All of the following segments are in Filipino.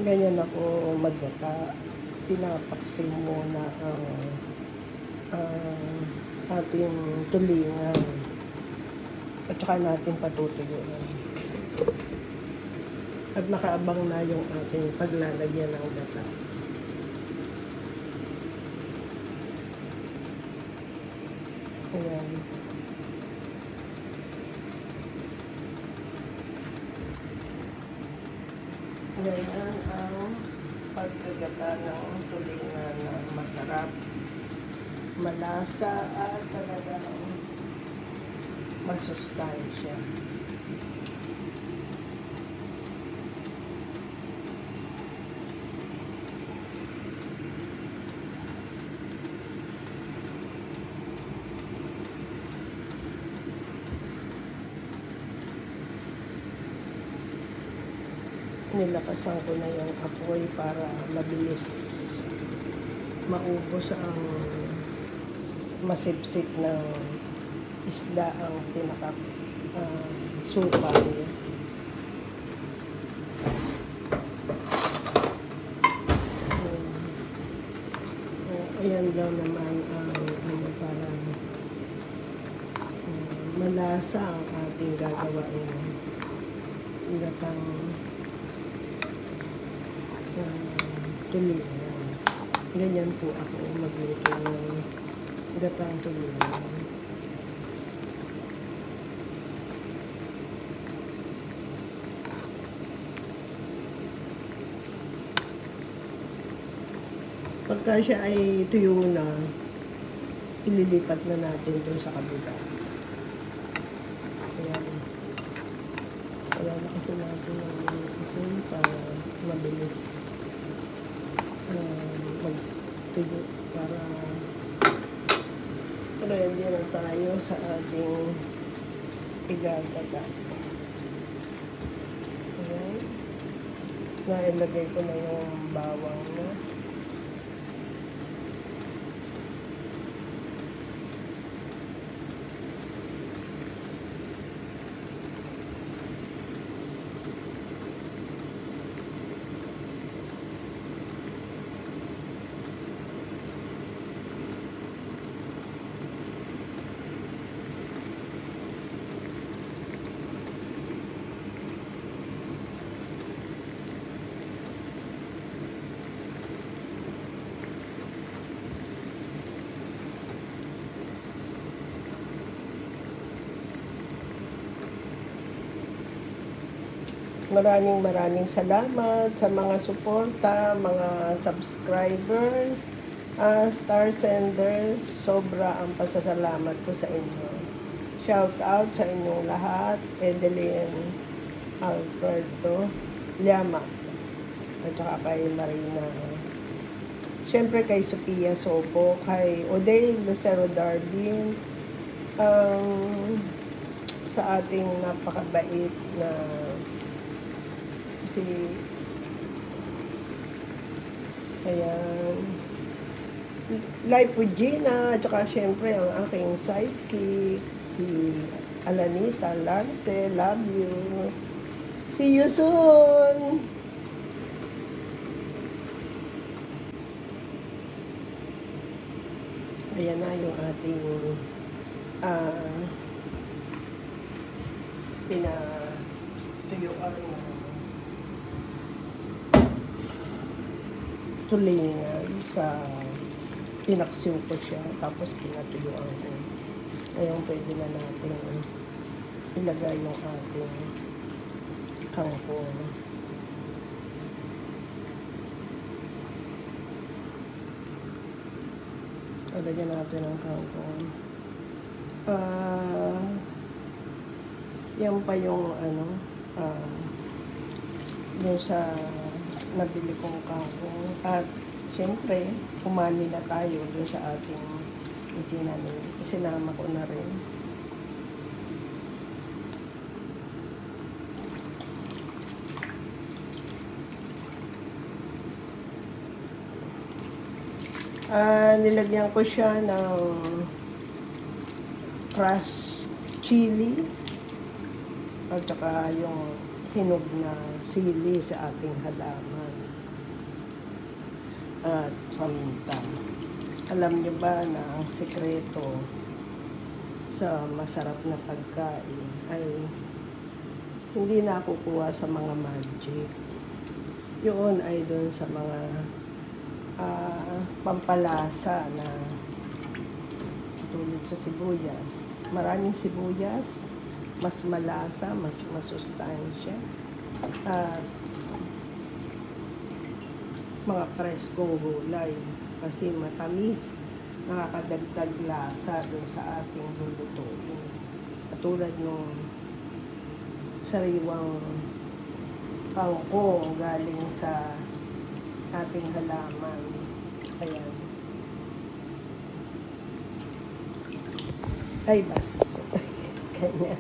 Ganyan ako maggata. Pinapaksin muna ang ating tulingan at saka natin patutuyuan. At nakaabang na yung ating paglalagyan ng gata. Ayan. Ganyan ang pagkagata ng tulingan na masarap, malasa at talagang masustansya. Nilakasan ko na yung apoy para mabilis maubos ang masipsip ng isda ang pinaka suka niya. Ayan daw naman ang para malasa ang ating gagawain gatang tulingan. Ganyan po ako magluto ng gatang tulingan. Pagka siya ay tuyo na, ililipat na natin doon sa kabila. Ayan. Kaya na kasi natin ng ipon para mabilis magtuyo para ready na tayo sa ating igagata. Ayan. Nailagay ko na yung bawang na. Maraming salamat sa mga suporta, mga subscribers, star senders. Sobra ang pasasalamat ko sa inyo. Shout out sa inyong lahat. Edeline Alberto Llama at saka kay Marina. Siyempre kay Sophia Sopo, kay Oday Lucero Darwin, sa ating napakabait na si ayan Life with Gina, at saka syempre ang aking sidekick si Alanita Larce. Love you, see you soon. Ayan na yung ating pinatuyuan na tulingan sa pinaksiw ko siya, tapos pinatuyuan ko. Ngayon pwede na natin ilagay yung ating kangkong. Lagyan natin ang kangkong. Yan pa yung yung sa nabili kong kangkong. At syempre, kumani na tayo dun sa ating itinanim. Sinama ko na rin. Nilagyan ko siya ng crushed chili at saka yung hinog na sili sa ating halaman. at paminta. Alam niyo ba na ang sekreto sa masarap na pagkain ay hindi nakukuha sa mga magic. Yun ay doon sa mga pampalasa na tulad sa sibuyas. Maraming sibuyas, mas malasa, mas masustansya. At mga preskong gulay kasi matamis, nakakadagdag lasa dun sa ating lulutuin. Katulad nung sariwang kangkong galing sa ating halaman. Ayan. Ay, basta. Kanya.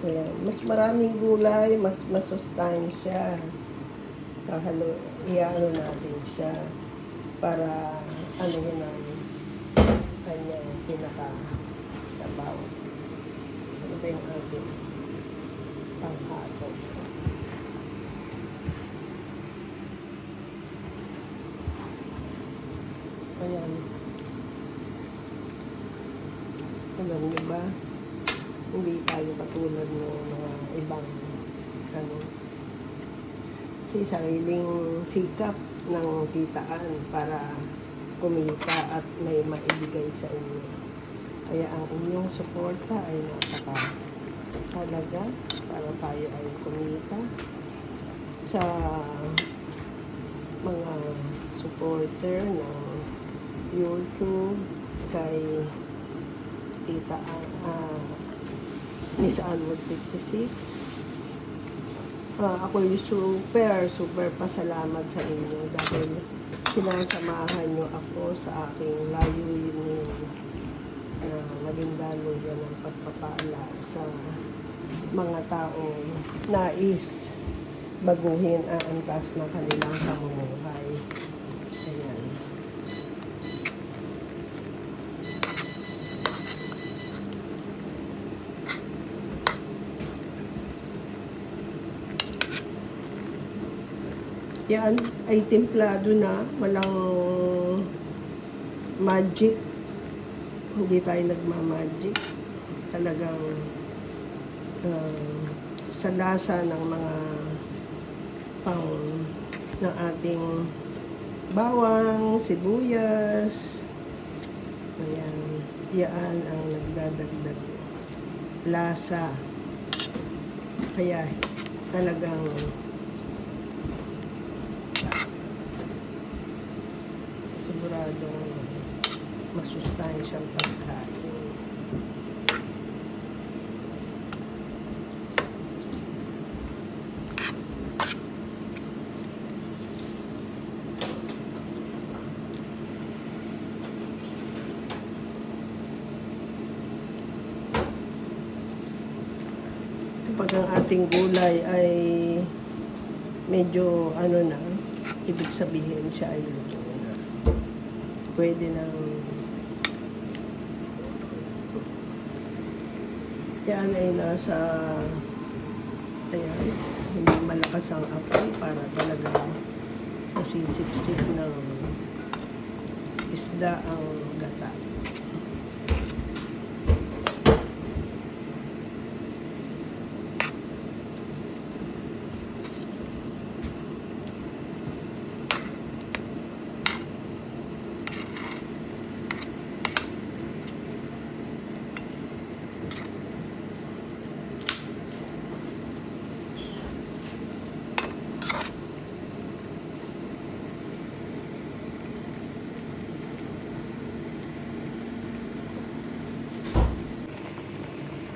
Ayan. Mas maraming gulay, mas masustansya. Kahalo, iano natin siya para ano yun namin kanyang pinaka-sabaw. Saan ba yung ating panghato? Ayan. Alam niyo ba? Hindi tayo katulad ng mga ibang ano, kasi sariling sikap ng kitaan para kumita at may maibigay sa inyo. Kaya ang inyong suporta ay napaka-halaga para tayo ay kumita. Sa mga supporter ng YouTube kay Tita Miss Anwood 56. Ako yung super pasalamat sa inyo dahil sinasamahan nyo ako sa aking layunin na maging daluyan ng pagpapala sa mga taong nais baguhin ang antas ng kanilang pamumuhay. Ayan. Yan ay templado na, walang magic. Hindi tayo nagmamagic. Talagang sa lasa ng mga pang ng ating bawang, sibuyas. Ayan, yan ang nagdadagdag lasa. Kaya talagang siguradong masustansyang pagkain. Kapag ang ating gulay ay medyo ano na, ibig sabihin siya ay luto na. Pwede nang yan ay nasa ayan, hindi malakas ang apoy para talagang masisipsip ng isda ang gata.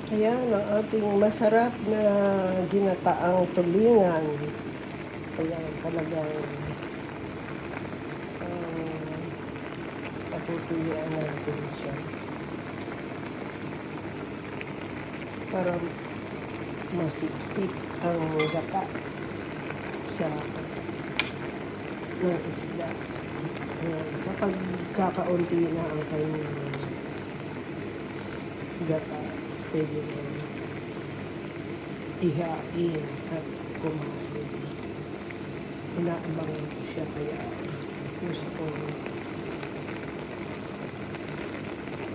Ayan ang ating masarap na ginataang tulingan. Ayan, talagang patutuyuan natin siya. Para masipsip ang gata sa ng isda. Ayan, kapag kakaunti na ang kanyang gata, pwede na ihain at kumain. Inaabangan ko siya kaya gusto ko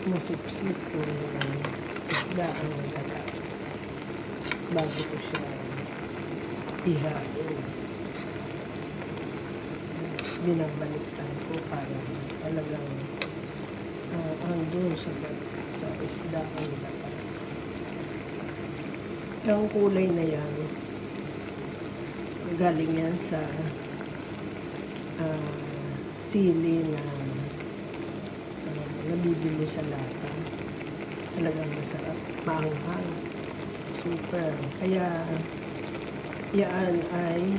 masipsip yung isda ang dala bago ko siya ihain. Binabaliktad ko para talagang andun sa isda ang dala. Yung kulay na yan, galing yan sa sili na nabibili sa lata. Talagang masarap, maanghang, super. Kaya yan ay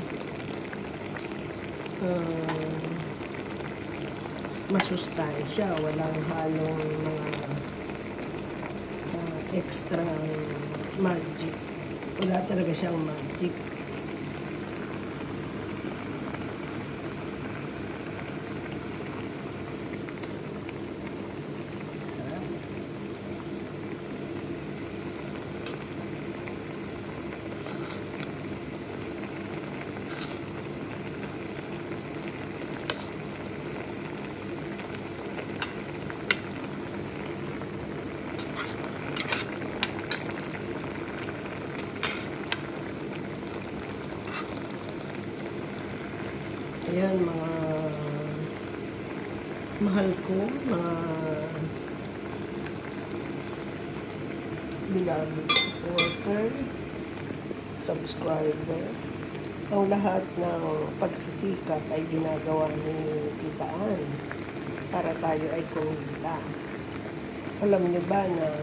masustansya, walang halong mga extra magic. Wala talaga siyang magic. Sarap. Ayan, mga mahal ko, mga beloved supporter, subscriber. Ang lahat ng pagsisikap ay ginagawa ni Tita Ann para tayo ay kumita. Alam niyo ba na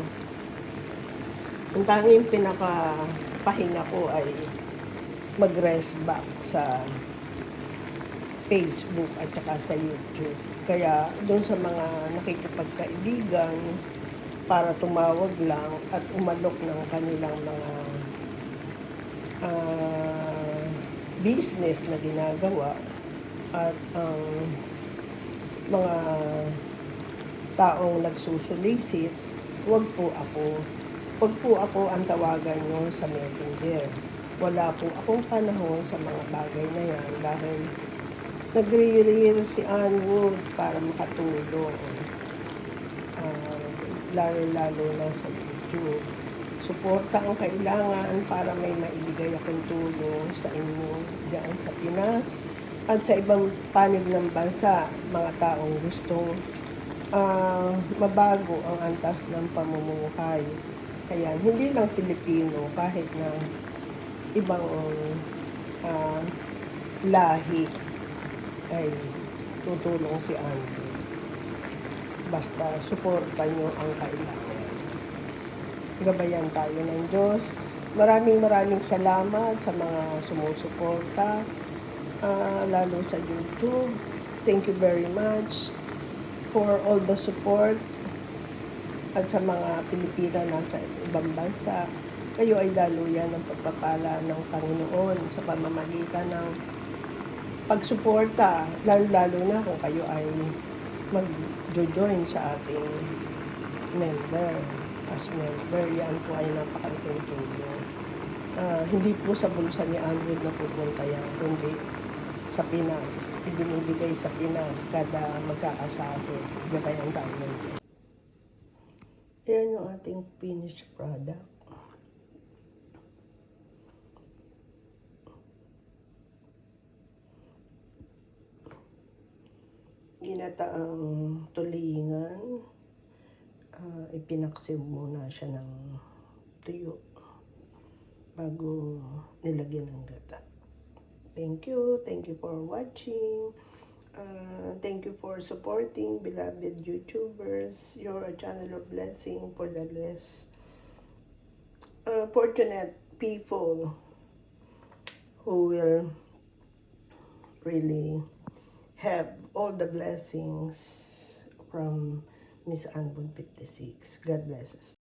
ang tanging pinakapahinga ko ay mag-rest back sa Facebook at saka sa YouTube. Kaya doon sa mga nakikipagkaibigan para tumawag lang at umalok ng kanilang mga business na ginagawa at ang mga taong nagsusulisit, wag po ako ang tawagan nyo sa Messenger. Wala po akong panahon sa mga bagay na yan dahil nagre-reel si Ann Wood para makatulong. Lalo na sa YouTube. Suporta ang kailangan para may maibigay akong tulong sa inyo diyan sa Pinas at sa ibang panig ng bansa, mga taong gustong mabago ang antas ng pamumuhay. Kaya hindi lang Pilipino, kahit na ibang lahi ay tutulong si Andy. Basta suporta nyo ang kailangan. Gabayan tayo ng Diyos. Maraming salamat sa mga sumusuporta, lalo sa YouTube. Thank you very much for all the support. At sa mga Pilipina nasa ibang bansa, kayo ay daluyan ng pagpapala ng Panginoon sa pamamagitan ng pagsuporta, lalo na kung kayo ay mag-join sa ating member. As member, yan po ay napakalaking tulong. Hindi po sa bulsa ni Andrew na pupunta yan, kundi sa Pinas. Ibinibigay sa Pinas kada magkakasahod. Gabayan tayo. Yan yung ating finished product. Ginataang tulingan, ipinaksiw muna siya ng tuyo bago nilagyan ng gata. Thank you for watching. Thank you for supporting beloved YouTubers. You're a channel of blessing for the less fortunate people who will really have all the blessings from Miss Ann Wood 56. God bless us.